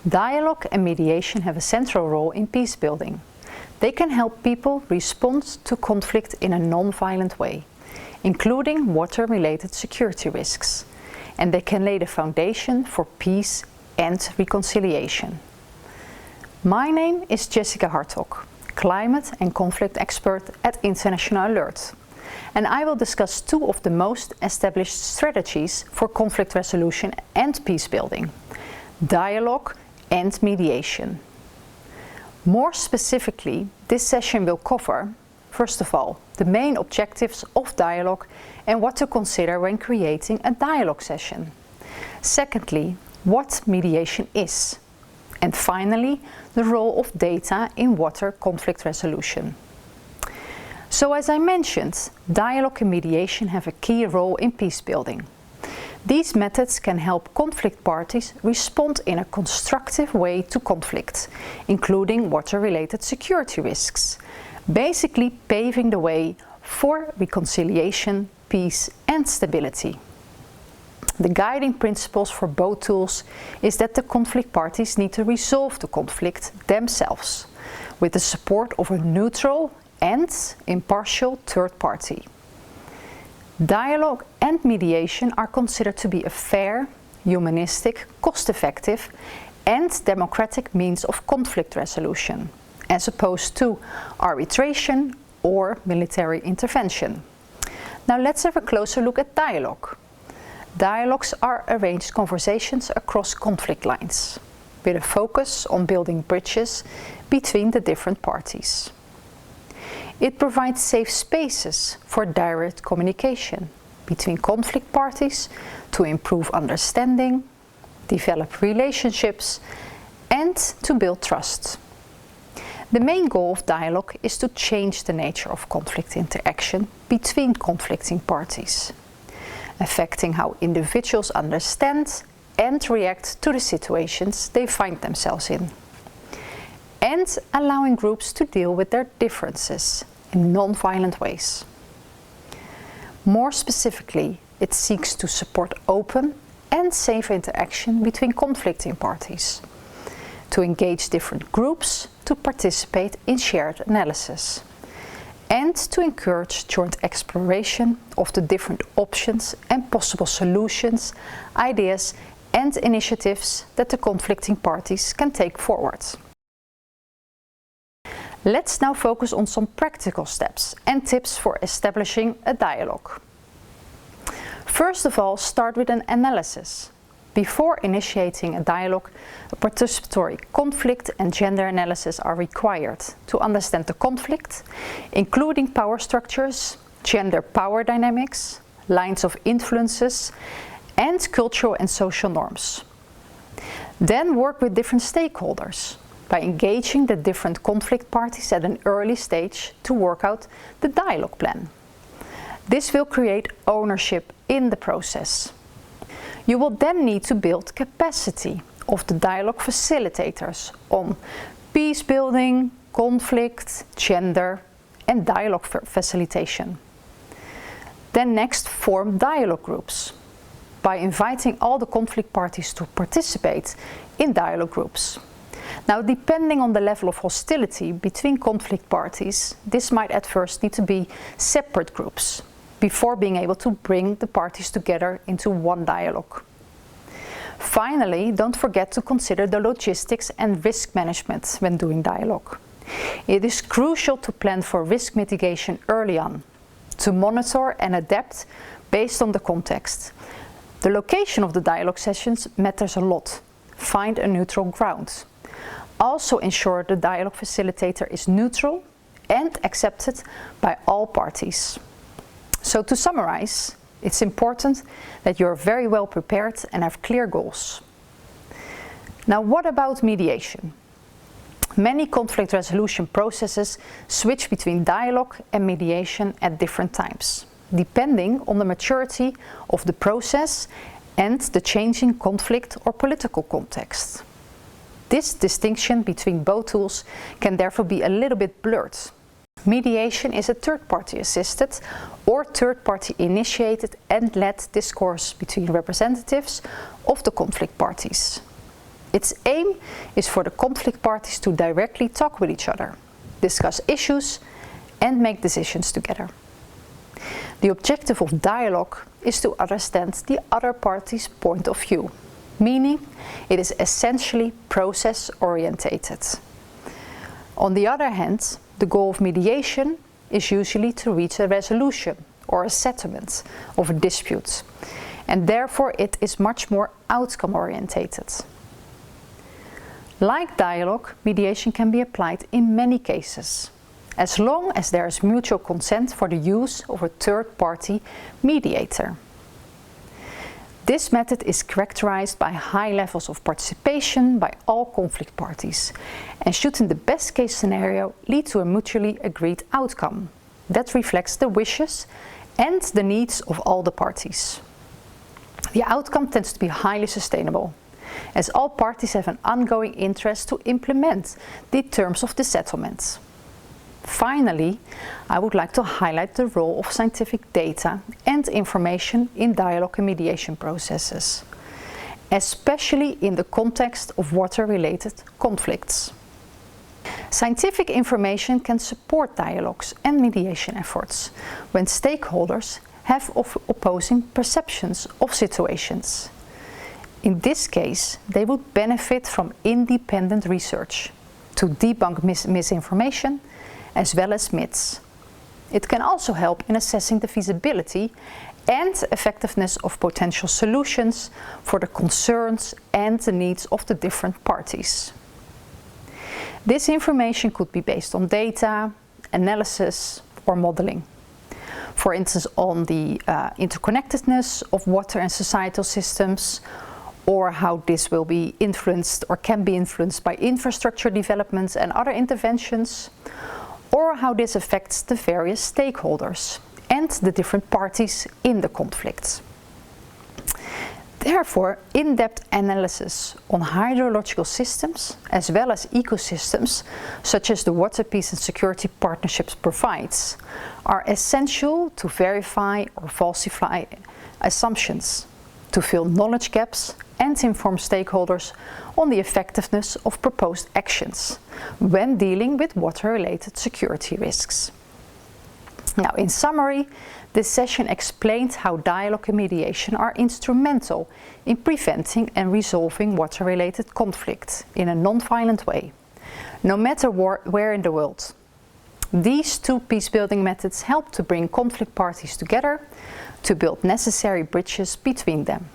Dialogue and mediation have a central role in peace building. They can help people respond to conflict in a non-violent way, including water-related security risks, and they can lay the foundation for peace and reconciliation. My name is Jessica Hartog, climate and conflict expert at International Alert, and I will discuss two of the most established strategies for conflict resolution and peace building: dialogue and mediation. More specifically, this session will cover, first of all, the main objectives of dialogue and what to consider when creating a dialogue session. Secondly, what mediation is. And finally, the role of data in water conflict resolution. So as I mentioned, dialogue and mediation have a key role in peace building. These methods can help conflict parties respond in a constructive way to conflict, including water-related security risks, basically paving the way for reconciliation, peace and stability. The guiding principles for both tools is that the conflict parties need to resolve the conflict themselves, with the support of a neutral and impartial third party. Dialogue and mediation are considered to be a fair, humanistic, cost-effective and democratic means of conflict resolution, as opposed to arbitration or military intervention. Now let's have a closer look at dialogue. Dialogues are arranged conversations across conflict lines, with a focus on building bridges between the different parties. It provides safe spaces for direct communication between conflict parties to improve understanding, develop relationships, and to build trust. The main goal of dialogue is to change the nature of conflict interaction between conflicting parties, affecting how individuals understand and react to the situations they find themselves in, and allowing groups to deal with their differences in non-violent ways. More specifically, it seeks to support open and safe interaction between conflicting parties, to engage different groups to participate in shared analysis, and to encourage joint exploration of the different options and possible solutions, ideas and initiatives that the conflicting parties can take forward. Let's now focus on some practical steps and tips for establishing a dialogue. First of all, start with an analysis. Before initiating a dialogue, a participatory conflict and gender analysis are required to understand the conflict, including power structures, gender power dynamics, lines of influences, and cultural and social norms. Then work with different stakeholders by engaging the different conflict parties at an early stage to work out the dialogue plan. This will create ownership in the process. You will then need to build capacity of the dialogue facilitators on peace building, conflict, gender and dialogue facilitation. Then next, form dialogue groups by inviting all the conflict parties to participate in dialogue groups. Now, depending on the level of hostility between conflict parties, this might at first need to be separate groups before being able to bring the parties together into one dialogue. Finally, don't forget to consider the logistics and risk management when doing dialogue. It is crucial to plan for risk mitigation early on, to monitor and adapt based on the context. The location of the dialogue sessions matters a lot. Find a neutral ground. Also ensure the dialogue facilitator is neutral and accepted by all parties. So to summarize, it's important that you're very well prepared and have clear goals. Now, what about mediation? Many conflict resolution processes switch between dialogue and mediation at different times, depending on the maturity of the process and the changing conflict or political context. This distinction between both tools can therefore be a little bit blurred. Mediation is a third-party assisted or third-party initiated and led discourse between representatives of the conflict parties. Its aim is for the conflict parties to directly talk with each other, discuss issues, and make decisions together. The objective of dialogue is to understand the other party's point of view, meaning it is essentially process-orientated. On the other hand, the goal of mediation is usually to reach a resolution or a settlement of a dispute, and therefore it is much more outcome-orientated. Like dialogue, mediation can be applied in many cases, as long as there is mutual consent for the use of a third-party mediator. This method is characterized by high levels of participation by all conflict parties and should in the best case scenario lead to a mutually agreed outcome that reflects the wishes and the needs of all the parties. The outcome tends to be highly sustainable, as all parties have an ongoing interest to implement the terms of the settlement. Finally, I would like to highlight the role of scientific data and information in dialogue and mediation processes, especially in the context of water-related conflicts. Scientific information can support dialogues and mediation efforts when stakeholders have opposing perceptions of situations. In this case, they would benefit from independent research to debunk misinformation as well as myths. It can also help in assessing the feasibility and effectiveness of potential solutions for the concerns and the needs of the different parties. This information could be based on data, analysis, or modeling. For instance, on the interconnectedness of water and societal systems, or how this will be influenced or can be influenced by infrastructure developments and other interventions, or how this affects the various stakeholders and the different parties in the conflict. Therefore, in-depth analysis on hydrological systems as well as ecosystems, such as the Water, Peace and Security Partnerships provides, are essential to verify or falsify assumptions, to fill knowledge gaps and inform stakeholders on the effectiveness of proposed actions when dealing with water-related security risks. Now, in summary, this session explained how dialogue and mediation are instrumental in preventing and resolving water-related conflict in a non-violent way, no matter where in the world. These two peace-building methods help to bring conflict parties together to build necessary bridges between them.